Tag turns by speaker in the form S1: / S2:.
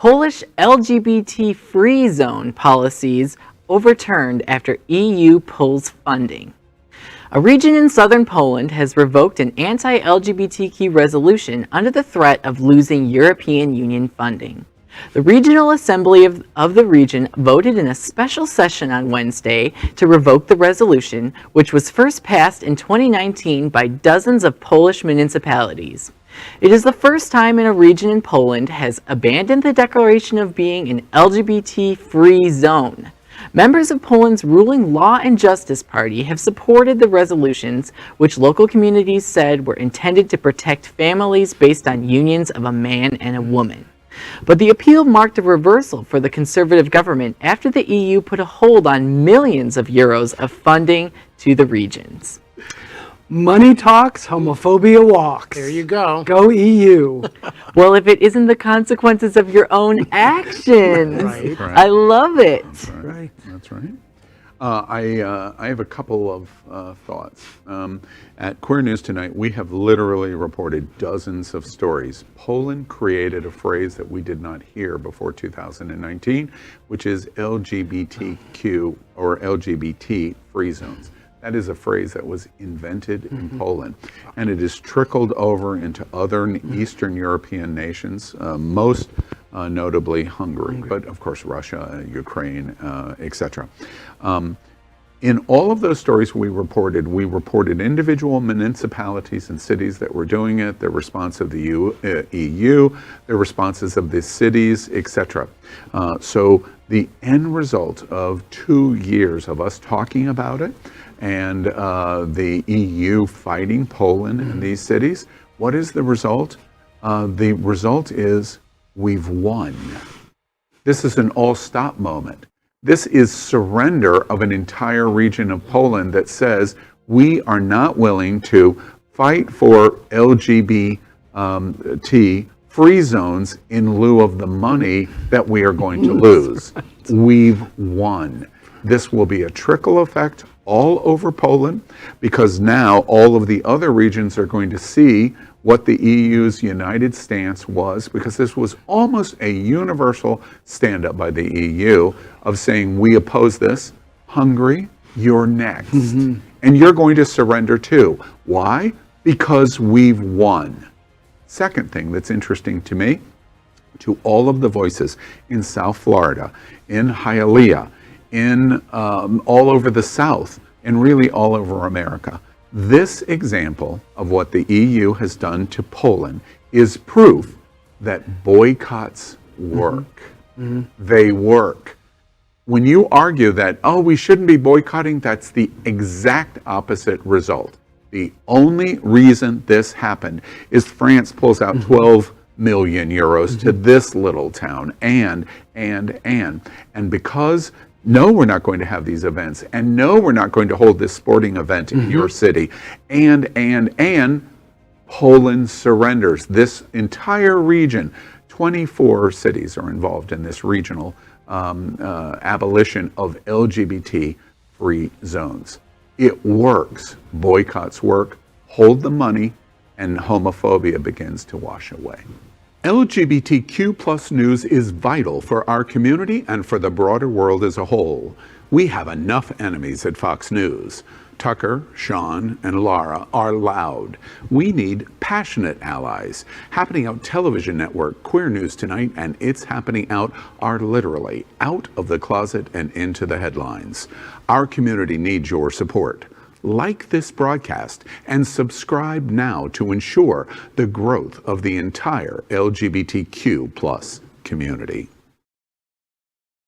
S1: Polish LGBT-free zone policies overturned after EU pulls funding. A region in southern Poland has revoked an anti-LGBTQ resolution under the threat of losing European Union funding. The Regional Assembly of the region voted in a special session on Wednesday to revoke the resolution, which was first passed in 2019 by dozens of Polish municipalities. It is the first time a region in Poland has abandoned the declaration of being an LGBT-free zone. Members of Poland's ruling Law and Justice Party have supported the resolutions, which local communities said were intended to protect families based on unions of a man and a woman. But the appeal marked a reversal for the Conservative government after the EU put a hold on millions of euros of funding to the regions.
S2: Money talks, homophobia walks.
S3: There you go.
S2: Go EU.
S1: Well, if it isn't the consequences of your own actions.
S2: Right.
S1: I love it.
S2: Right.
S4: That's right. I have a couple of thoughts. At Queer News Tonight, we have literally reported dozens of stories. Poland created a phrase that we did not hear before 2019, which is LGBTQ or LGBT free zones. That is a phrase that was invented in Poland, and it has trickled over into other Eastern European nations, most notably Hungary, but of course Russia, Ukraine, etc. In all of those stories we reported individual municipalities and cities that were doing it, the response of the EU, the responses of the cities, etc. So the end result of 2 years of us talking about it and the EU fighting Poland and these cities, what is the result? The result is we've won. This is an all-stop moment. This is surrender of an entire region of Poland that says we are not willing to fight for LGBT free zones in lieu of the money that we are going to lose. We've won. This will be a trickle effect all over Poland because now all of the other regions are going to see what the EU's united stance was, because this was almost a universal stand-up by the EU of saying, we oppose this. Hungary, you're next. And you're going to surrender too. Why? Because we've won. Second thing that's interesting to me, to all of the voices in South Florida, in Hialeah, in all over the South, and really all over America, this example of what the EU has done to Poland is proof that boycotts work. They work. When you argue that, oh, we shouldn't be boycotting, that's the exact opposite result. The only reason this happened is France pulls out 12 million euros to this little town, and because no, we're not going to have these events, and no, we're not going to hold this sporting event in your city, and Poland surrenders. This entire region, 24 cities are involved in this regional abolition of LGBT-free zones. It works. Boycotts work. Hold the money, and homophobia begins to wash away. LGBTQ plus news is vital for our community and for the broader world as a whole. We have enough enemies at Fox News. Tucker, Sean, and Laura are loud. We need passionate allies. Happening Out television network, Queer News Tonight, and It's Happening Out are literally out of the closet and into the headlines. Our community needs your support. Like this broadcast and subscribe now to ensure the growth of the entire LGBTQ plus community.